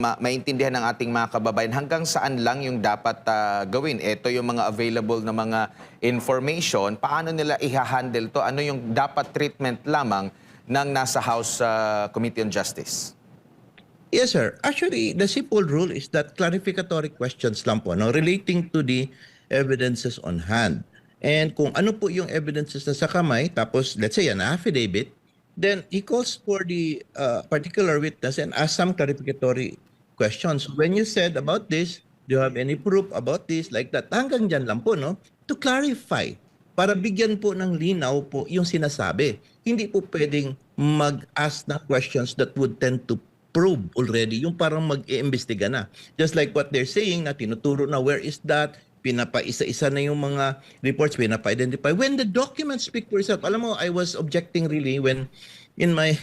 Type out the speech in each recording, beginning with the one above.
maintindihan ng ating mga kababayan hanggang saan lang yung dapat gawin. Ito yung mga available na mga information. Paano nila i-handle to? Ano yung dapat treatment lamang ng nasa House Committee on Justice? Yes, sir. Actually, the simple rule is that clarificatory questions lang po, no, relating to the evidences on hand. And kung ano po yung evidences na sa kamay, tapos let's say an affidavit, then he calls for the particular witness and asks some clarificatory questions. When you said about this, do you have any proof about this, like that? Hanggang dyan lang po, no? To clarify, para bigyan po ng linaw po yung sinasabi. Hindi po pwedeng mag-ask na questions that would tend to prove already, yung parang mag-iimbestiga na. Just like what they're saying na tinuturo na where is that, pinapaisa-isa na yung mga reports, pinapa-identify. When the documents speak for itself, alam mo, I was objecting really when in my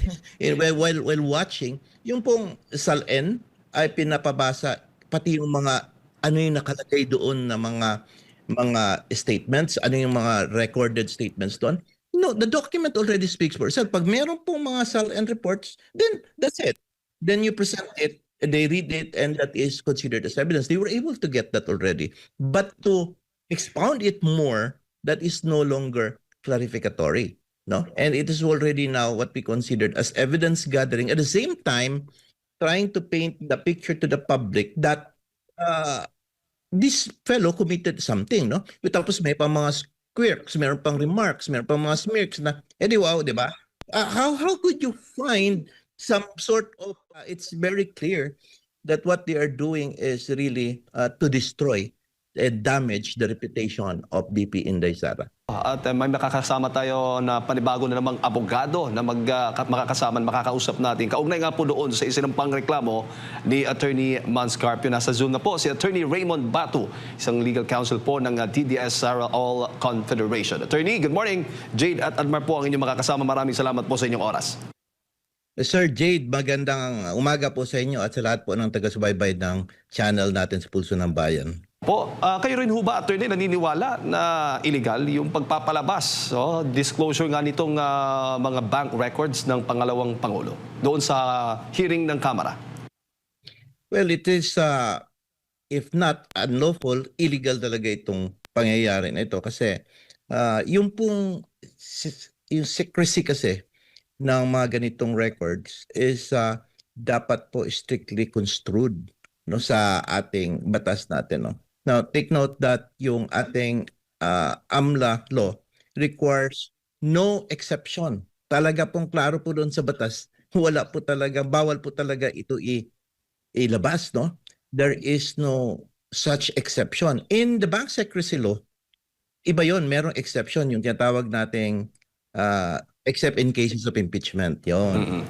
while watching, yung pong SALN ay pinapabasa pati yung mga ano yung nakalagay doon na mga statements, ano yung mga recorded statements doon. No, the document already speaks for itself. Pag meron pong mga SALN reports, then that's it. Then you present it, they read it, and that is considered as evidence. They were able to get that already. But to expound it more, that is no longer clarificatory. No? And it is already now what we considered as evidence gathering. At the same time, trying to paint the picture to the public that this fellow committed something. No? Tapos may pa mga quirks, meron pang remarks, meron pang mga smirks na, wow, di ba? How could you find some sort of, it's very clear that what they are doing is really to destroy and damage the reputation of BP Inday Sara. At may makakasama tayo na panibago na namang abogado na makakasama, makakausap natin. Kaugnay nga po doon sa isinampang reklamo ni Attorney Mans Carpio. Nasa Zoom na po si Attorney Raymond Batu, isang legal counsel po ng DDS Sara All Confederation. Attorney, good morning. Jade at Admar po ang inyong makakasama. Maraming salamat po sa inyong oras. Sir Jade, magandang umaga po sa inyo at sa lahat po ng taga-subaybay ng channel natin sa Pulso ng Bayan. Po, kayo rin ho ba, attorney, naniniwala na illegal yung pagpapalabas, disclosure nga nitong mga bank records ng pangalawang Pangulo doon sa hearing ng Kamara? Well, it is, if not unlawful, illegal talaga itong pangyayari na ito kasi yung pong yung secrecy kasi ng mga ganitong records is dapat po strictly construed, no, sa ating batas natin, no. Now take note that yung ating AMLA law requires no exception. Talaga pong klaro po doon sa batas, wala po talaga, bawal po talaga ito ilabas, no. There is no such exception. In the bank secrecy law, iba yon, merong exception, yung tinatawag nating except in cases of impeachment, yon.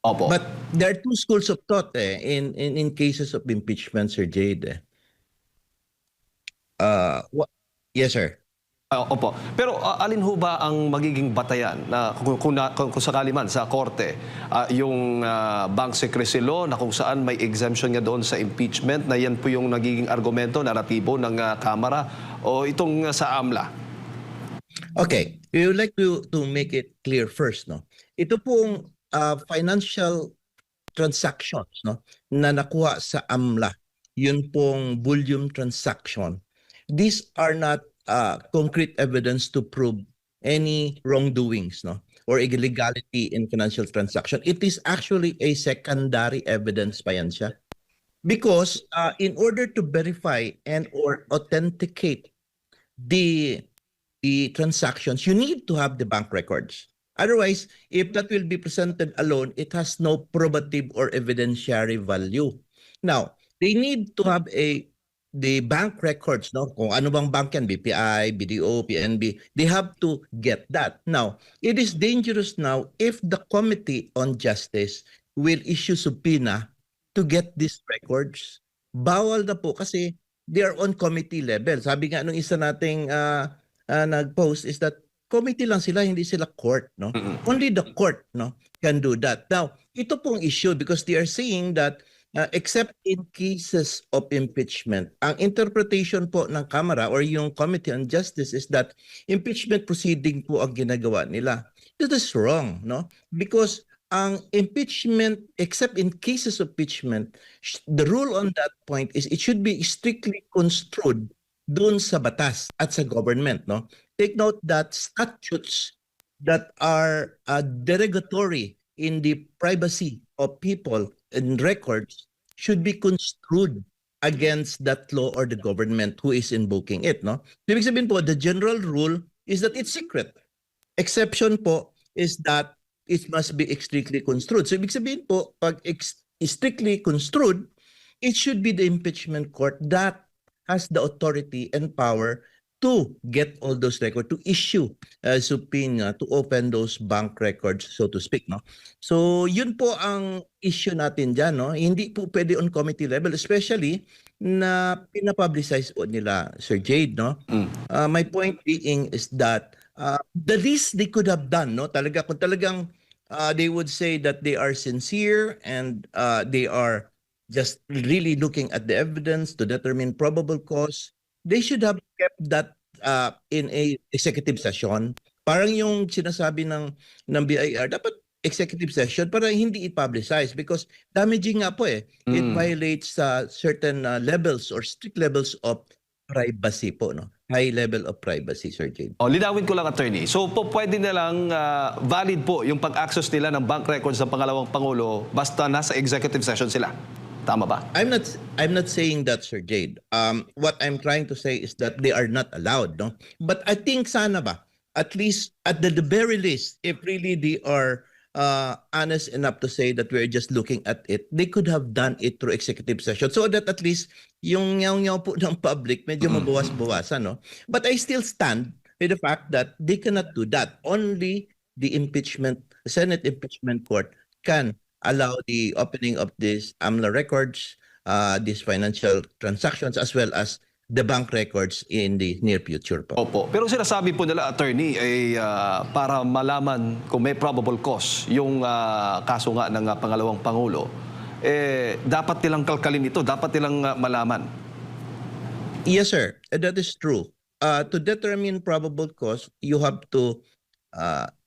Opo. But there are two schools of thought in cases of impeachment, Sir Jade. Yes, sir. Opo. Pero alin ho ba ang magiging batayan na kung sakali man sa korte yung bank secrecy law na kung saan may exemption nga doon sa impeachment na yan po yung nagiging argumento, naratibo ng Kamara o itong sa AMLA? Okay, we would like to make it clear first, no. Ito pong financial transactions, no, na nakuha sa AMLA, yun pong volume transaction. These are not concrete evidence to prove any wrongdoings, no, or illegality in financial transaction. It is actually a secondary evidence pa yan siya. Because in order to verify and or authenticate the transactions, you need to have the bank records. Otherwise, if that will be presented alone, it has no probative or evidentiary value. Now, they need to have the bank records, no? Kung ano bang bank yan, BPI, BDO, PNB, they have to get that. Now, it is dangerous now if the Committee on Justice will issue subpoena to get these records. Bawal na po kasi they are on committee level. Sabi nga nung isa nating nag-post is that committee lang sila, hindi sila court, no? Only the court, no, can do that. Now, ito pong issue because they are saying that except in cases of impeachment, ang interpretation po ng Kamara or yung Committee on Justice is that impeachment proceeding po ang ginagawa nila. That is wrong, no? Because ang impeachment, except in cases of impeachment, the rule on that point is it should be strictly construed dun sa batas at sa government, no? Take note that statutes that are derogatory in the privacy of people and records should be construed against that law or the government who is invoking it, no? Ibig sabihin po, the general rule is that it's secret. Exception po is that it must be strictly construed. So ibig sabihin po, pag strictly construed, it should be the impeachment court that has the authority and power to get all those records, to issue a subpoena, to open those bank records, so to speak, no? So yun po ang issue natin dyan, no? Hindi po pwede on committee level, especially na pinapublicize po nila, Sir Jade, no? My point being is that the least they could have done, no? Talaga, kung talagang they would say that they are sincere and they are just really looking at the evidence to determine probable cause, they should have kept that in a executive session. Parang yung sinasabi ng BIR, dapat executive session para hindi i-publicize because damaging nga po eh. It violates certain levels or strict levels of privacy po, no? High level of privacy, Sir Jade. Linawin ko lang, attorney. So po pwede na lang valid po yung pag-access nila ng bank records ng pangalawang pangulo basta nasa executive session sila. Tama ba? I'm not saying that, Sir Jade. What I'm trying to say is that they are not allowed, no? But I think sana ba, at least at the very least, if really they are honest enough to say that we're just looking at it, they could have done it through executive session so that at least yung nyaw-nyaw po ng public medyo mabawas-bawasan, no? But I still stand with the fact that they cannot do that. Only the Senate impeachment court can allow the opening of these AMLA records, these financial transactions, as well as the bank records in the near future po. Opo. Pero sinasabi po nila, attorney, ay para malaman kung may probable cause yung kaso nga ng pangalawang pangulo, dapat nilang kalkalin ito, dapat nilang malaman. Yes, sir. That is true. To determine probable cause, you have to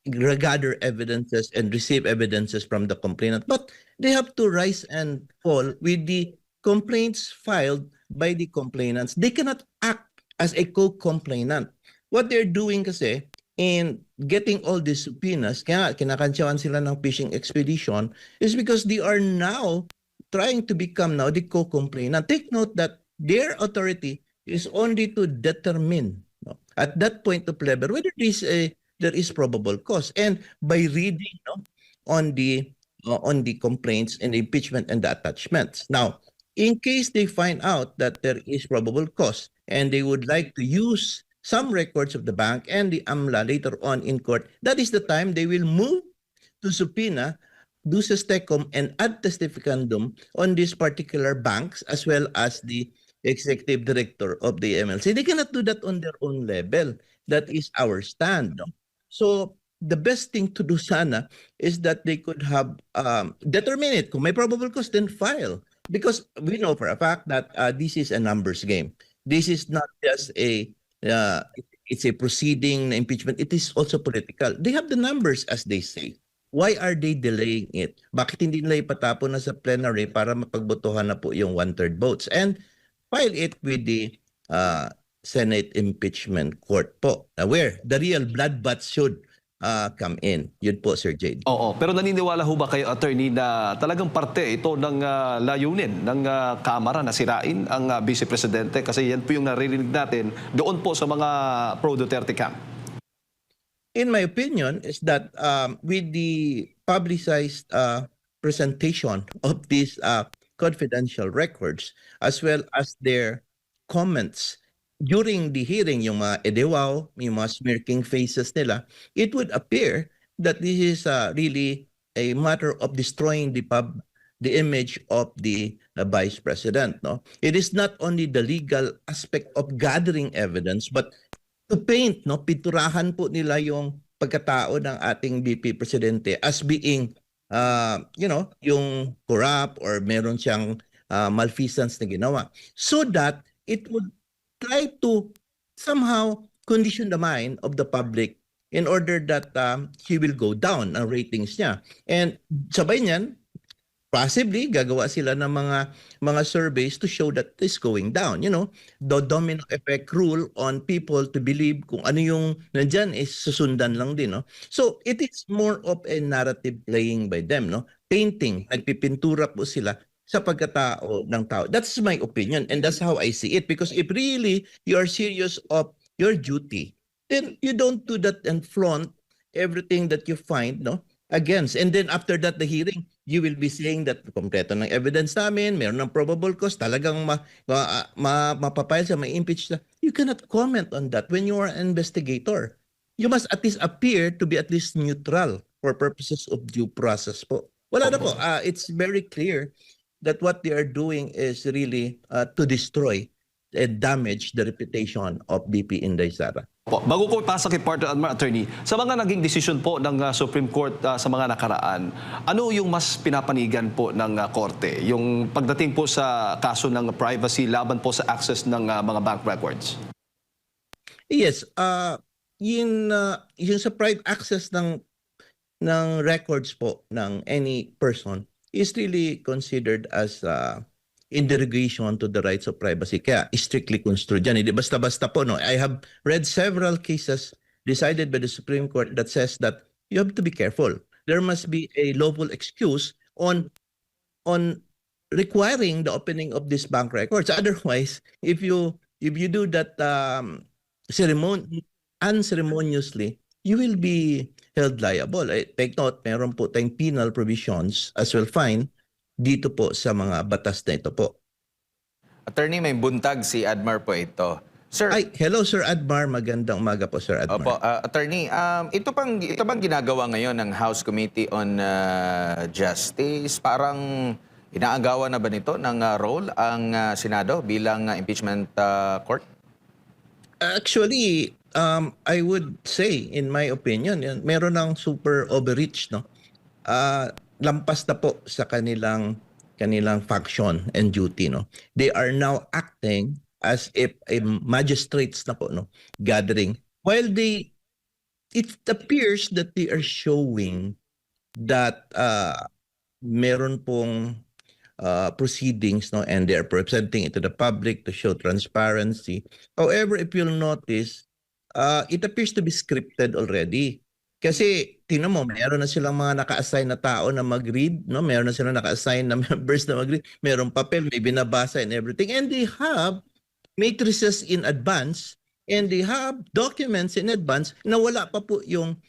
gather evidences and receive evidences from the complainant. But they have to rise and fall with the complaints filed by the complainants. They cannot act as a co-complainant. What they're doing kasi in getting all these subpoenas, kaya kinakansyawan sila ng fishing expedition, is because they are now trying to become now the co-complainant. Take note that their authority is only to determine, no, at that point of level whether there is probable cause, and by reading, no, on the complaints and the impeachment and the attachments. Now, in case they find out that there is probable cause and they would like to use some records of the bank and the AMLA later on in court, that is the time they will move to subpoena duces tecum and ad testificandum on these particular banks as well as the executive director of the MLC. They cannot do that on their own level. That is our stand, no? So the best thing to do sana is that they could have determine it. Kung may probable cause, then file. Because we know for a fact that this is a numbers game. This is not just it's a proceeding na impeachment. It is also political. They have the numbers, as they say. Why are they delaying it? Bakit hindi nila ipatapon na sa plenary para mapagbotohan na po yung 1/3 votes? And file it with the Senate impeachment court po, where the real bloodbath should come in. Yun po, Sir Jade. Oo, pero naniniwala ho ba kayo, attorney, na talagang parte ito ng layunin ng Kamara na sirain ang Vice Presidente? Kasi yan po yung naririnig natin doon po sa mga pro-Duterte camp. In my opinion, is that with the publicized presentation of these confidential records, as well as their comments during the hearing, yung mga edewaw, yung mga smirking faces nila, it would appear that this is really a matter of destroying the image of the Vice President. No, it is not only the legal aspect of gathering evidence, but to paint, no, pinturahan po nila yung pagkatao ng ating VP Presidente as being, yung corrupt or meron siyang malfeasance na ginawa, so that it would try to somehow condition the mind of the public in order that he will go down ang ratings niya. And sabay niyan, possibly gagawa sila ng mga surveys to show that it's going down. You know, the domino effect rule on people to believe kung ano yung nandyan is susundan lang din. No? So it is more of a narrative playing by them. No? Painting, nagpipintura po sila sa pagkatao ng tao. That's my opinion and that's how I see it. Because if really you are serious of your duty, then you don't do that and flaunt everything that you find, no? Against. And then after that, the hearing, you will be saying that kompleto ng evidence namin, meron ng probable cause, talagang mapapile siya, ma-impeach siya. You cannot comment on that when you are an investigator. You must at least appear to be at least neutral for purposes of due process po. Wala na po. It's very clear that what they are doing is really to destroy and damage the reputation of BP Inday Sara. Bago ko ipasa kay partner attorney, sa mga naging desisyon po ng Supreme Court sa mga nakaraan, ano yung mas pinapanigan po ng korte? Yung pagdating po sa kaso ng privacy laban po sa access ng mga bank records? Yes, yung sa private access ng records po ng any person is really considered as in derogation to the rights of privacy. Kaya strictly construed yan. Hindi basta-basta po. No? I have read several cases decided by the Supreme Court that says that you have to be careful. There must be a lawful excuse on requiring the opening of these bank records. Otherwise, if you do that unceremoniously, you will be held liable. Take note, meron po tayong penal provisions as well fine dito po sa mga batas na ito po. Attorney, may buntag si Admar po ito. Sir, Hello Sir Admar, magandang umaga po Sir Admar. Opo, attorney, ito bang ginagawa ngayon ng House Committee on Justice? Parang inaagawan na ba nito ng role ang Senado bilang impeachment court? Actually, I would say, in my opinion, meron ng super overreach, no? Lampas na po sa kanilang function and duty, no? They are now acting as if a magistrates na po, no, gathering, while it appears that they are showing that meron pong proceedings, no, and they are presenting it to the public to show transparency. However, if you'll notice, it appears to be scripted already. Kasi tingnan mo, meron na silang mga naka-assign na tao na mag-read, no? Meron na silang naka-assign na members na mag-read, meron papel, may binabasa and everything, and they have matrices in advance, and they have documents in advance na wala pa po yung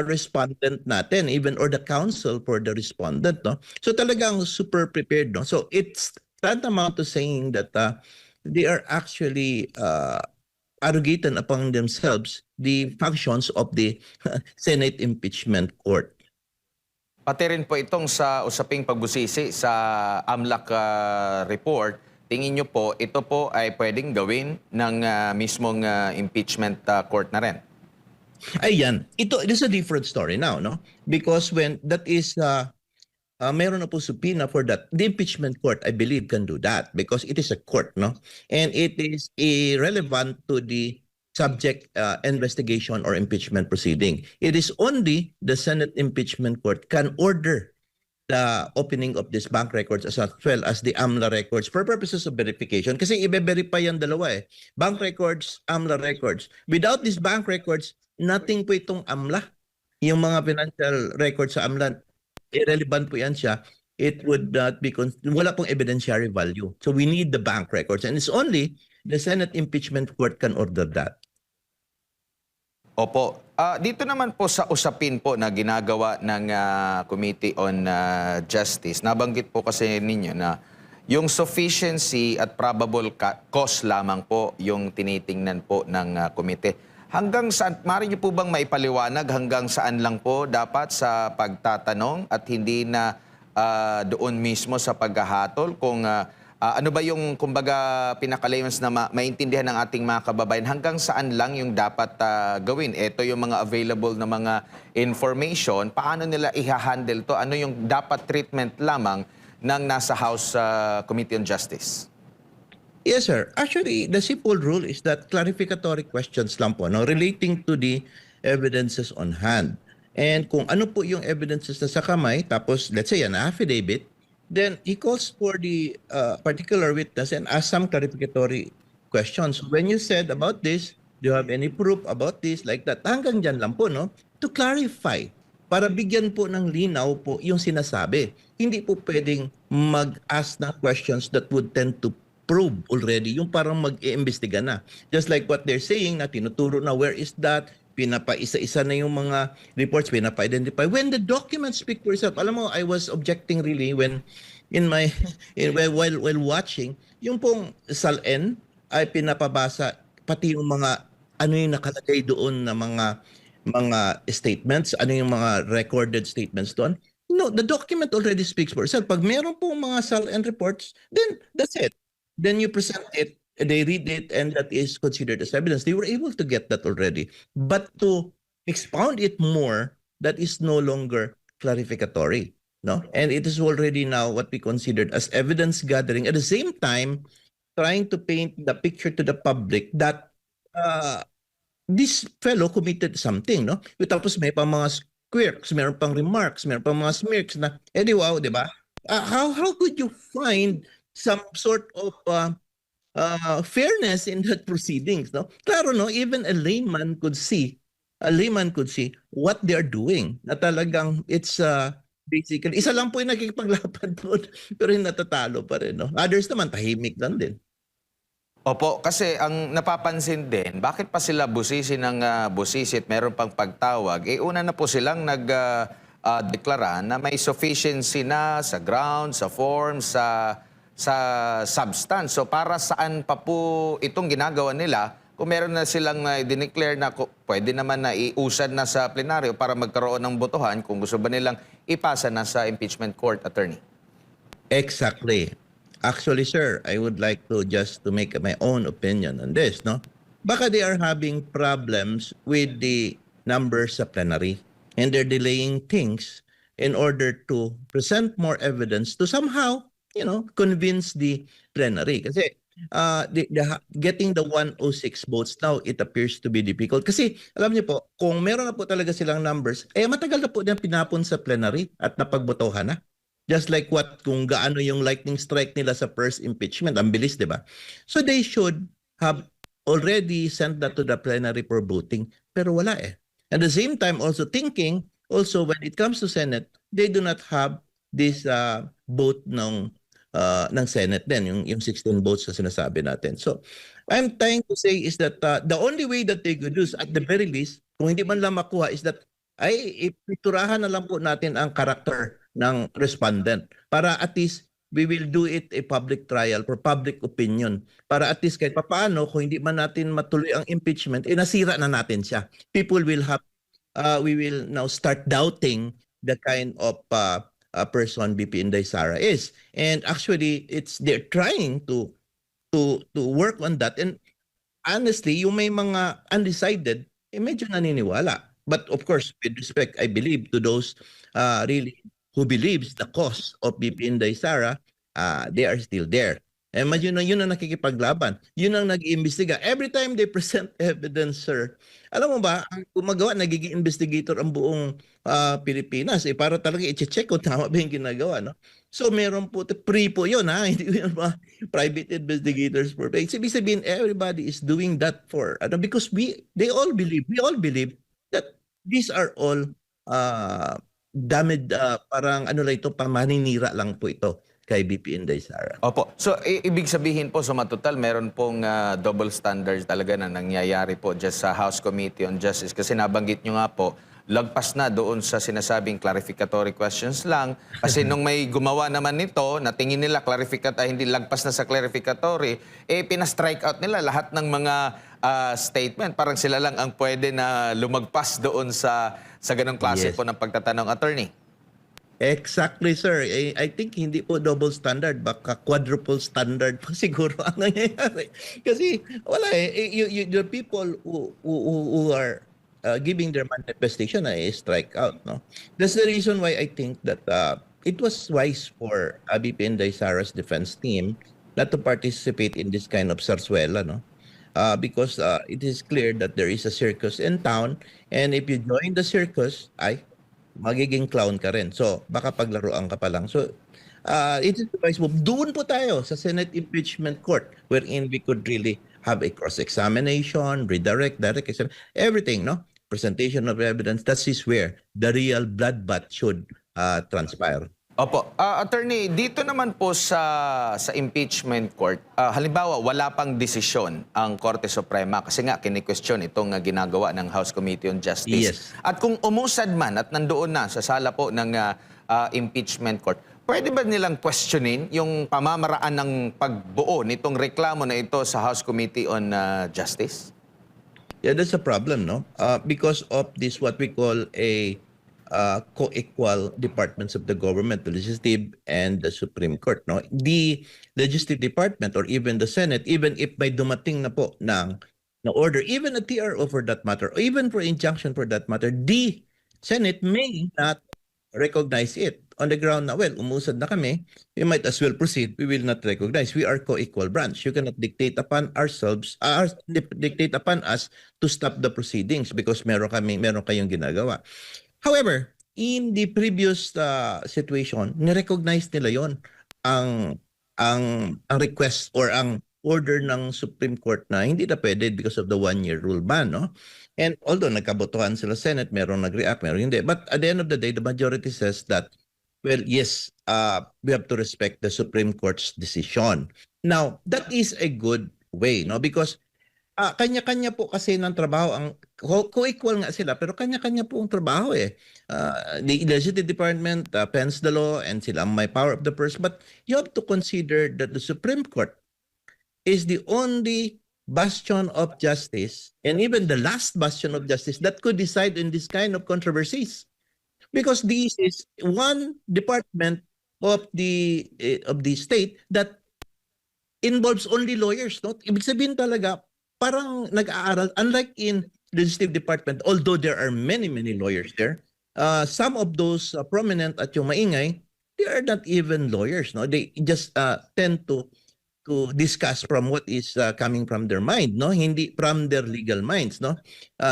respondent natin, even or the counsel for the respondent, no? So talagang super prepared, no? So it's tantamount to saying that they are actually arrogating upon themselves the functions of the Senate Impeachment Court. Pati rin po itong sa usaping pagbusisi sa AMLAC report, tingin nyo po, ito po ay pwedeng gawin ng mismong impeachment court na rin? Ayan, it is a different story now, no? Because when that is meron na po subpoena for that. The impeachment court, I believe, can do that because it is a court, no? And it is irrelevant to the subject investigation or impeachment proceeding. It is only the Senate Impeachment Court can order the opening of these bank records as well as the AMLA records for purposes of verification. Kasi i-verify yan dalawa eh. Bank records, AMLA records. Without these bank records, nothing po itong AMLA. Yung mga financial records sa AMLA, irrelevant po yan siya. It would not be, wala pong evidentiary value. So we need the bank records. And it's only the Senate Impeachment Court can order that. Opo. Dito naman po sa usapin po na ginagawa ng Committee on Justice, nabanggit po kasi ninyo na yung sufficiency at probable cause lamang po yung tinitingnan po ng komite. Hanggang saan, maaari niyo po bang maipaliwanag hanggang saan lang po dapat sa pagtatanong at hindi na doon mismo sa paghahatol kung ano ba yung kumbaga pinakalayons na maintindihan ng ating mga kababayan hanggang saan lang yung dapat gawin? Ito yung mga available na mga information, paano nila i-handle to? Ano yung dapat treatment lamang ng nasa House Committee on Justice? Yes, sir. Actually, the simple rule is that clarificatory questions lang po, no, relating to the evidences on hand. And kung ano po yung evidences na sa kamay, tapos let's say an affidavit, then he calls for the particular witness and asks some clarificatory questions. When you said about this, do you have any proof about this, like that? Hanggang dyan lang po, no? To clarify, para bigyan po ng linaw po yung sinasabi. Hindi po pwedeng mag-ask ng questions that would tend to probe already, yung parang mag-iimbestiga na. Just like what they're saying na tinuturo na where is that, pinapaisa-isa na yung mga reports, pinapa-identify. When the documents speak for itself, alam mo, I was objecting really when in my while watching, yung pong SALN ay pinapabasa pati yung mga ano yung nakalagay doon na mga statements, ano yung mga recorded statements doon. No, the document already speaks for itself. Pag meron pong mga SALN reports, then that's it. Then you present it, they read it, and that is considered as evidence. They were able to get that already. But to expound it more, that is no longer clarificatory. No? And it is already now what we considered as evidence gathering. At the same time, trying to paint the picture to the public that this fellow committed something. No? Tapos may pa mga quirks, meron pang remarks, meron pang mga smirks na, di wow, di ba? How could you find some sort of fairness in that proceedings, no? Klaro, no, even a layman could see what they are doing. Na talagang it's basically isa lang po yung nakikipaglaban doon pero yung natatalo pa rin, no? Others naman tahimik lang din. Opo, kasi ang napapansin din, bakit pa sila busisi ng busisit, meron pang pagtawag, una na po silang deklara na may sufficiency na sa ground, sa form, sa substance. So para saan pa po itong ginagawa nila kung meron na silang dineclare na pwede naman na iusad na sa plenaryo para magkaroon ng botohan kung gusto ba nilang ipasa na sa impeachment court, attorney? Exactly. Actually, sir, I would like to just to make my own opinion on this, no? Baka they are having problems with the numbers sa plenary and they're delaying things in order to present more evidence to somehow convince the plenary. Kasi getting the 106 votes now, it appears to be difficult. Kasi alam niyo po, kung meron na po talaga silang numbers, matagal na po niyan pinapon sa plenary at napagbotohan na. Just like kung gaano yung lightning strike nila sa first impeachment. Ang bilis, di ba? So they should have already sent that to the plenary for voting. Pero wala eh. At the same time, also thinking, also when it comes to Senate, they do not have this vote ng Senate din, yung 16 votes na sinasabi natin. So, I'm trying to say is that the only way that they could use, at the very least, kung hindi man lang makuha, is that ipiturahan na lang po natin ang character ng respondent para at least we will do it a public trial for public opinion. Para at least kahit papaano, kung hindi man natin matuloy ang impeachment, nasira na natin siya. People will we will now start doubting the kind of person BP Inday Sara is. And actually, they're trying to work on that. And honestly, yung may mga undecided, medyo naniniwala. But of course, with respect, I believe to those really who believes the cause of BP Inday Sara, they are still there. And yun ang nakikipaglaban. Yun ang nag-iimbestiga. Every time they present evidence, sir, alam mo ba, ang gumagawa, nagiging investigator ang buong Pilipinas. Para talaga i-check kung tama ba yung ginagawa. No? So meron po, free po yun. Hindi yun mga private investigators for pay. Ibig sabihin, everybody is doing that for, because we all believe that these are all damaged, parang lang ito, pamaninira lang po ito kay BP Inday Sara. Opo. So, ibig sabihin po, sa matutal, meron pong double standards talaga na nangyayari po just sa House Committee on Justice. Kasi nabanggit nyo nga po, lagpas na doon sa sinasabing clarificatory questions lang. Kasi nung may gumawa naman nito, na tingin nila hindi lagpas na sa clarificatory, pina-strike out nila lahat ng mga statement. Parang sila lang ang pwede na lumagpas doon sa ganong klase po ng pagtatanong, attorney. Exactly, sir. I think hindi po double standard, baka quadruple standard po siguro ang nangyayari. Kasi wala the people who are giving their manifestation strike out. No? That's the reason why I think that it was wise for BP Inday Sara's defense team not to participate in this kind of sarsuela. No? because it is clear that there is a circus in town, and if you join the circus, ay, magiging clown ka rin. So, baka paglaruan ka pa lang. So, it is advisable. Doon po tayo sa Senate Impeachment Court wherein we could really have a cross-examination, direct examination, everything, no? Presentation of evidence. That is where the real bloodbath should transpire. Opo. Attorney, dito naman po sa impeachment court, halimbawa wala pang desisyon ang Korte Suprema kasi nga kini-question itong ginagawa ng House Committee on Justice. Yes. At kung umusad man at nandoon na sa sala po ng impeachment court, pwede ba nilang questionin yung pamamaraan ng pagbuo nitong reklamo na ito sa House Committee on Justice? Yeah, that's a problem, no? Because of this, what we call a co-equal departments of the government, the legislative and the Supreme Court, no? The legislative department or even the Senate, even if may dumating na po ng na order, even a TRO for that matter, or even for injunction for that matter, the Senate may not recognize it on the ground na, well, umusad na kami, we might as well proceed, we will not recognize. We are co-equal branch. You cannot dictate upon ourselves, dictate upon us to stop the proceedings because meron kayong ginagawa. However, in the previous situation, ni-recognize nila yon ang request or ang order ng Supreme Court na hindi na pwede because of the one-year rule ban, no? And although nagkabotohan sila Senate, meron nag-react, meron hindi. But at the end of the day, the majority says that, well, yes, we have to respect the Supreme Court's decision. Now, that is a good way, no? Because kanya-kanya po kasi ng trabaho ang co-equal nga sila pero kanya-kanya po ang trabaho eh. The legislative department pens the law and sila ang may power of the purse, but you have to consider that the Supreme Court is the only bastion of justice and even the last bastion of justice that could decide in this kind of controversies, because this is one department of the state that involves only lawyers, no? Ibig sabihin talaga parang nag-aaral, unlike in legislative department, although there are many lawyers there, some of those prominent at yung maingay, they are not even lawyers, no? They just tend to discuss from what is coming from their mind, no? Hindi from their legal minds, no?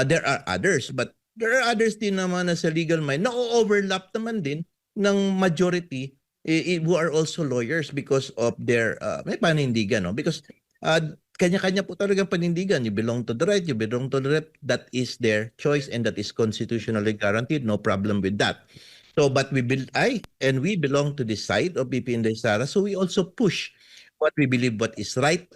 There are others, but there are others din naman na sa legal mind na overlap naman din ng majority who are also lawyers because of their may panindigan, no? Because kanya-kanya po talagang panindigan. You belong to the right, you belong to the left. That is their choice and that is constitutionally guaranteed. No problem with that. So, but we belong to the side of BP Inday Sara. So we also push what we believe what is right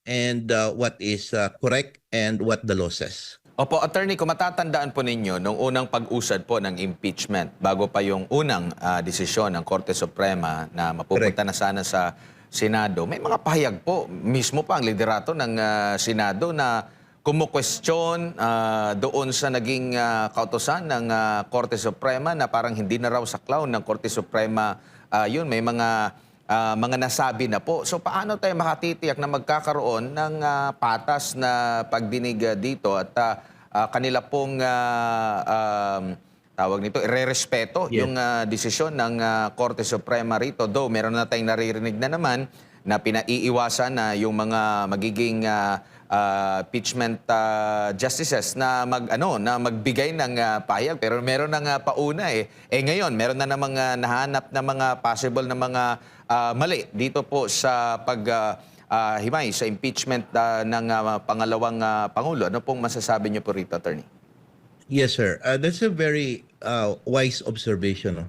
and what is correct and what the law says. Opo, Attorney, kung matatandaan po ninyo, nung unang pag-usad po ng impeachment, bago pa yung unang desisyon ng Korte Suprema na mapupunta na sana sa Senado, may mga pahayag po, mismo pa ang liderato ng Senado na kumu-question doon sa naging kautusan ng Korte Suprema na parang hindi na raw saklaw ng Korte Suprema yun, may mga nasabi na po. So paano tayo makatitiyak na magkakaroon ng patas na pagdinig dito at kanila pong tawag nito, irerespeto yung desisyon ng Korte Suprema rito. Though meron na tayong naririnig na naman na pinaiiwasan na yung mga magiging impeachment justices na magbigay ng pahayag, pero meron na nga pauna eh. Ngayon meron na namang nahanap na mga possible na mga mali dito po sa himay sa impeachment ng pangalawang pangulo. Ano pong masasabi niyo po rito, Attorney? Yes, sir. That's a very wise observation.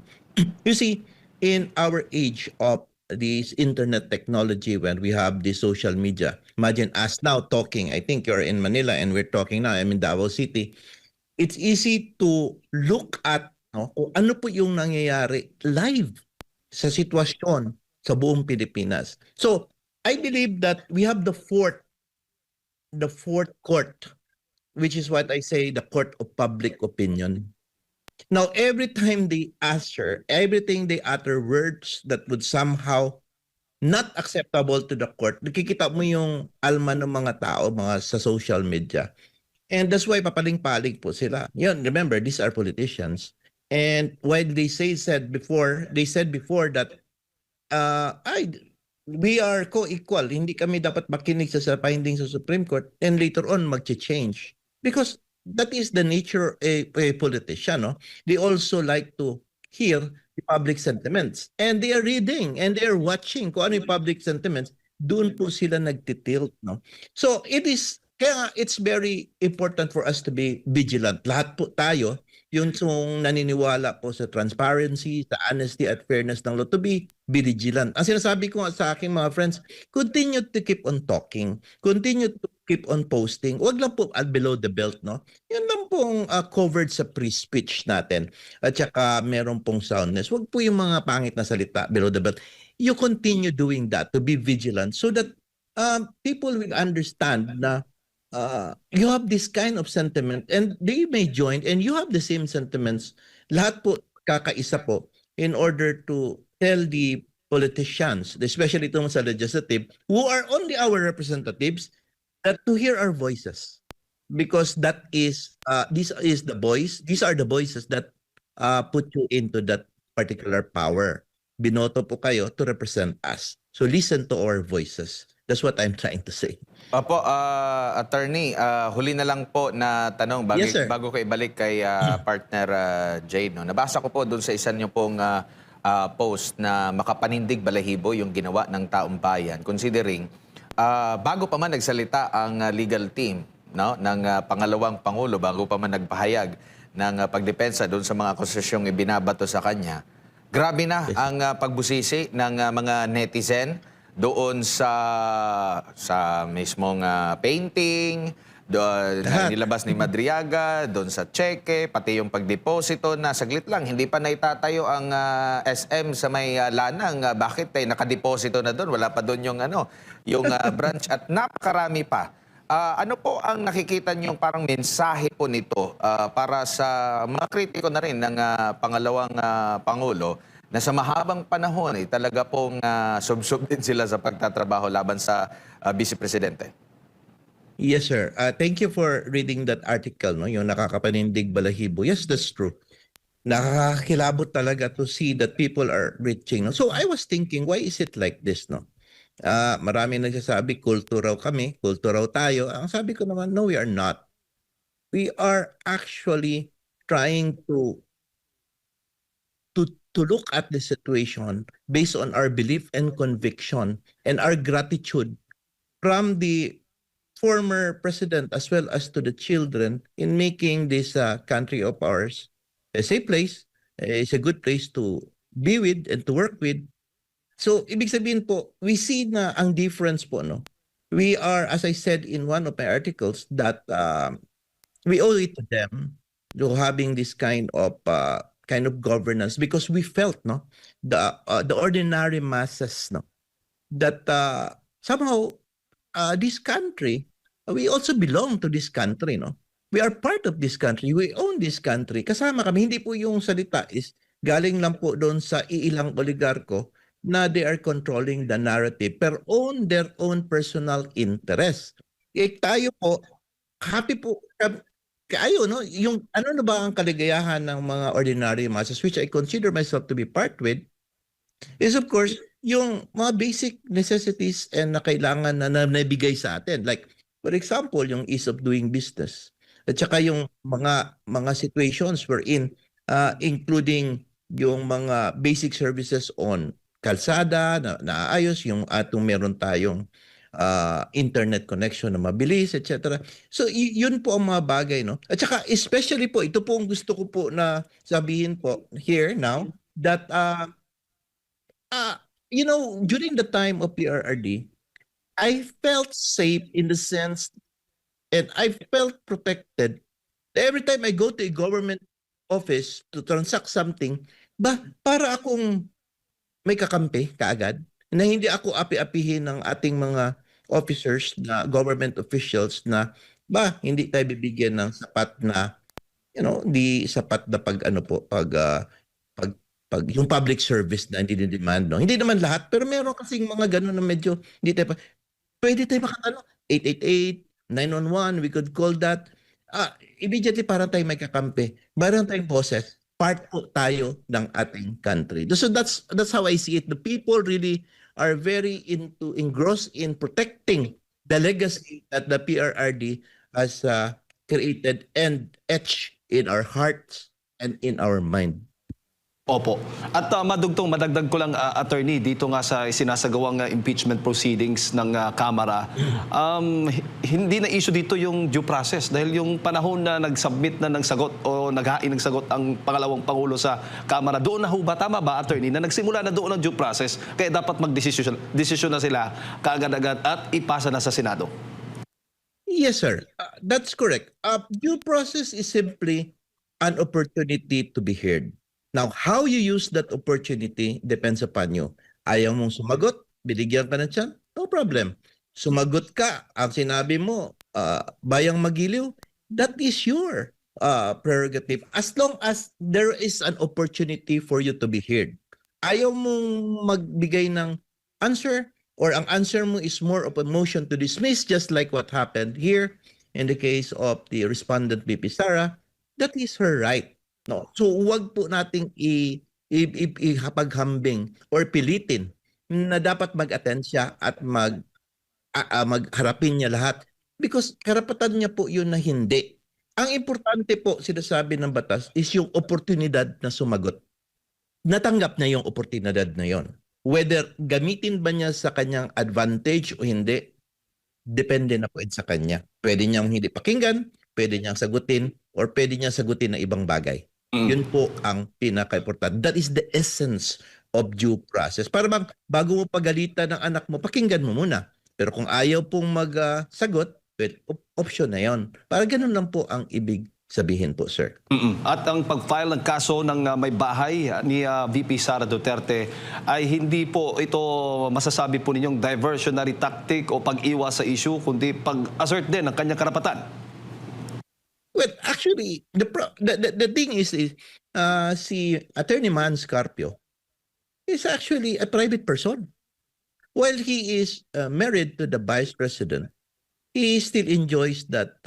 You see, in our age of this internet technology, when we have the social media, imagine us now talking. I think you're in Manila and we're talking now. I'm in Davao City. It's easy to look at kung ano po yung nangyayari live sa sitwasyon sa buong Pilipinas. So, I believe that we have the fourth court, which is what I say, the court of public opinion. Now, every time they everything they utter words that would somehow not acceptable to the court, nakikita mo yung alma ng mga tao, mga sa social media. And that's why papaling-paling po sila. Yun, remember, these are politicians. And while they said before that we are co-equal. Hindi kami dapat makinig sa findings sa Supreme Court and later on mag-change. Because that is the nature a politician. No? They also like to hear the public sentiments. And they are reading and they are watching kung ano yung public sentiments. Doon po sila nagtitilt. No? So it is, kaya nga, it's very important for us to be vigilant. Lahat po tayo, yung naniniwala po sa transparency, sa honesty at fairness ng law, to be vigilant. Ang sinasabi ko nga sa aking mga friends, continue to keep on talking, continue to keep on posting. Huwag lang po below the belt, no? Yan lang pong covered sa free speech natin. At saka meron pong soundness. Huwag po yung mga pangit na salita below the belt. You continue doing that to be vigilant so that people will understand na you have this kind of sentiment and they may join and you have the same sentiments. Lahat po kakaisa po in order to tell the politicians, especially itong sa legislative, who are only our representatives, that to hear our voices. Because that is, these are the voices that put you into that particular power. Binoto po kayo to represent us. So listen to our voices. That's what I'm trying to say. Opo, attorney, huli na lang po na tanong Yes, sir. bago ko ibalik kay partner Jade. No? Nabasa ko po doon sa isa niyo pong post na makapanindig balahibo yung ginawa ng taong bayan. Considering, bago pa man nagsalita ang legal team, no, ng pangalawang Pangulo, bago pa man nagpahayag ng pagdepensa doon sa mga akusasyong ibinabato sa kanya, grabe na ang pagbusisi ng mga netizen doon sa mismong painting, doon nilabas ni Madriaga, doon sa cheque, pati yung pagdeposito na saglit lang, hindi pa naitatayo ang SM sa may Lanang. Bakit nakadeposito na doon? Wala pa doon yung branch at napakarami pa. Ano po ang nakikita niyo parang mensahe po nito para sa mga kritiko na rin ng pangalawang Pangulo na sa mahabang panahon talaga pong subsub din sila sa pagtatrabaho laban sa Vice Presidente? Yes, sir. Thank you for reading that article, no? Yung nakakapanindig balahibo. Yes, that's true. Nakakakilabot talaga to see that people are reaching. No? So I was thinking, why is it like this, no? Marami nagsasabi, kulto raw kami, kulto raw tayo. Ang sabi ko naman, no, we are not. We are actually trying to look at the situation based on our belief and conviction and our gratitude from the former president as well as to the children in making this country of ours a safe place, is a good place to be with and to work with. So, ibig sabihin po, we see na ang difference po, no? We are, as I said in one of my articles, that we owe it to them to having this kind of governance because we felt, no, the ordinary masses, no, that somehow this country, we also belong to this country, no? We are part of this country. We own this country. Kasama kami. Hindi po yung salita is galing lang po doon sa iilang oligarko na they are controlling the narrative pero own their own personal interest. Tayo po, happy po kayo, no? Yung ano na ba ang kaligayahan ng mga ordinary masses, which I consider myself to be part with, is of course, yung mga basic necessities and na kailangan na nabigay sa atin. Like, for example, yung ease of doing business. At saka yung mga situations we're in, including yung mga basic services on kalsada, na naayos, yung atong meron tayong internet connection na mabilis, etc. So, yun po ang mga bagay, no? At saka, especially po, ito po ang gusto ko po na sabihin po here now, that, you know, during the time of PRRD, I felt safe in the sense, and I felt protected. Every time I go to a government office to transact something, para akong may kakampi kaagad, na hindi ako api-apihin ng ating mga officers na government officials na hindi tayo bibigyan ng sapat na, you know, di sapat na pag yung public service na hindi demand, no? Hindi naman lahat, pero meron kasing mga ganun na medyo hindi tayo pwede tayo makatano 888 911, we could call that. Immediately parang tayo may kakampi, parang tayong boses, part po tayo ng ating country. So that's how I see it. The people really are very engrossed in protecting the legacy that the PRRD has created and etched in our hearts and in our mind. Opo. At madagdag ko lang, attorney, dito nga sa sinasagawang impeachment proceedings ng Kamara, hindi na issue dito yung due process dahil yung panahon na nag-submit na ng sagot o naghain ng sagot ang pangalawang Pangulo sa Kamara, doon na ho ba, tama ba, attorney, na nagsimula na doon ang due process kaya dapat magdesisyon na sila kaagad-agad at ipasa na sa Senado? Yes, sir. That's correct. Due process is simply an opportunity to be heard. Now, how you use that opportunity depends upon you. Ayaw mong sumagot, binigyan ka ng tiyan, no problem. Sumagot ka, ang sinabi mo, bayang magiliw, that is your prerogative. As long as there is an opportunity for you to be heard. Ayaw mong magbigay ng answer, or ang answer mo is more of a motion to dismiss, just like what happened here in the case of the respondent BP Sara, that is her right. No. So wag po nating ihapaghambing or pilitin na dapat mag-attend siya at magharapin niya lahat because karapatan niya po yun na hindi. Ang importante po sinasabi ng batas is yung oportunidad na sumagot. Natanggap niya yung oportunidad na yon. Whether gamitin ba niya sa kanyang advantage o hindi, depende na po sa kanya. Pwede niyang hindi pakinggan, pwede niyang sagutin, or pwede niyang sagutin ng ibang bagay. Yun po ang pinaka-importante. That is the essence of due process. Para bang bago mo pagalitan ng anak mo, pakinggan mo muna. Pero kung ayaw pong magsagot, option na yon. Para ganun lang po ang ibig sabihin po, sir. At ang pag-file ng kaso ng may bahay ni VP Sara Duterte ay hindi po ito masasabi po ninyong diversionary tactic o pag-iwas sa issue, kundi pag-assert din ng kanyang karapatan. Well, actually, the thing is si Attorney Man Scarpio is actually a private person. While he is married to the Vice President, he still enjoys that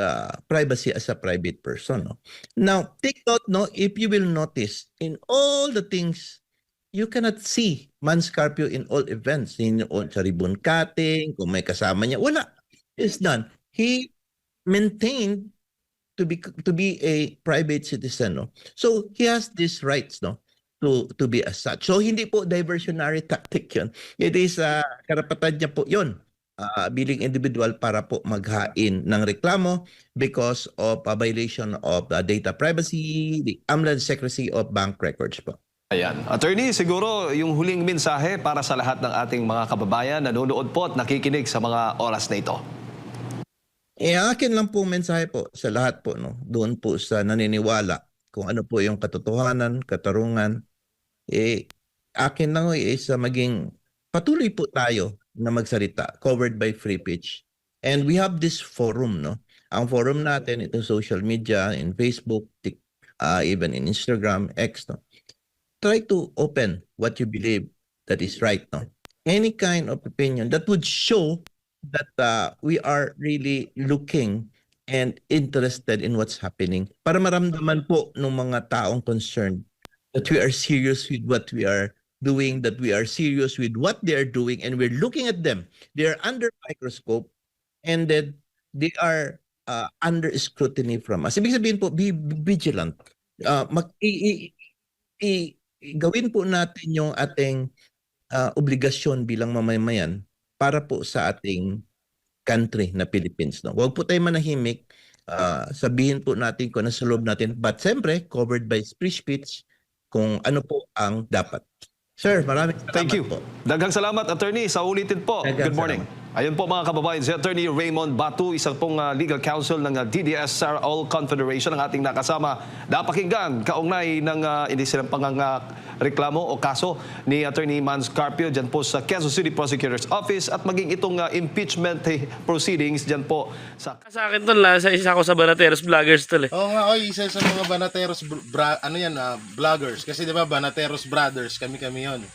privacy as a private person. No? Now, take note, no, if you will notice, in all the things, you cannot see Man Scarpio in all events. Sa ribbon cutting, kung may kasama niya, wala. It's done. He maintained to be a private citizen, no? So he has these rights, no, to be as such. So hindi po diversionary tactic 'yon. It is karapatan niya po 'yon bilang individual para po maghain ng reklamo because of a violation of data privacy, the AMLA secrecy of bank records po. Ayan. Attorney, siguro yung huling mensahe para sa lahat ng ating mga kababayan na nanonood po at nakikinig sa mga oras na ito. Akin lang po mensahe po sa lahat po, no, doon po sa naniniwala kung ano po yung katotohanan, katarungan. Akin lang is maging patuloy po tayo na magsalita, covered by free speech. And we have this forum, no. Ang forum natin, ito social media, in Facebook, even in Instagram, X, no. Try to open what you believe that is right, no. Any kind of opinion that would show that we are really looking and interested in what's happening para maramdaman po ng mga taong concerned that we are serious with what we are doing, that we are serious with what they are doing, and we're looking at them. They are under microscope and that they are under scrutiny from us. Ibig sabihin po, be vigilant. Gawin po natin yung ating obligasyon bilang mamamayan para po sa ating country na Philippines. No? Huwag po tayo manahimik. Sabihin po natin kung ano sa loob natin. But siyempre, covered by free speech kung ano po ang dapat. Sir, maraming salamat. Thank you. Po. Daghang salamat, attorney. Sa ulitin po. Daghang Good morning. Ayun po mga kababayan, si Attorney Raymond Batu, isang pong legal counsel ng DDS Sara All Confederation, ang ating nakasama. Napakinggan kaugnay ng inisinampang reklamo o kaso ni Attorney Man Scarpio dyan po sa Quezon City Prosecutor's Office at maging itong impeachment proceedings dyan po sa... Sa akin tol, isa ako sa Banateros Vloggers tol eh. Oo nga, isa sa mga Banateros vloggers. Kasi 'di ba Banateros Brothers, kami yon.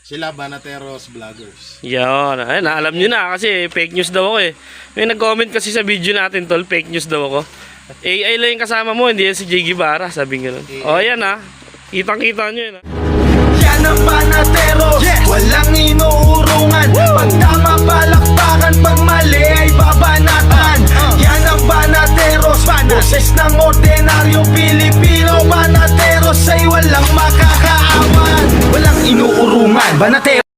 Sila Banateros Vloggers. Yan, ay, naalam nyo na kasi fake news daw ako eh. May nag-comment kasi sa video natin tol, fake news daw ako. AI lang yung kasama mo, hindi yan si Jay Guevara, sabi nga nun. O yan ha, kitang-kita nyo yun ha. Yan Yan ang Banateros, walang inuurungan. Pag tama palakpakan, pag mali ay babanatan. Yan ang Banateros, boses ng ordinaryong Pilipino. Banateros ay walang makakaawan, walang inuurungan. Banateros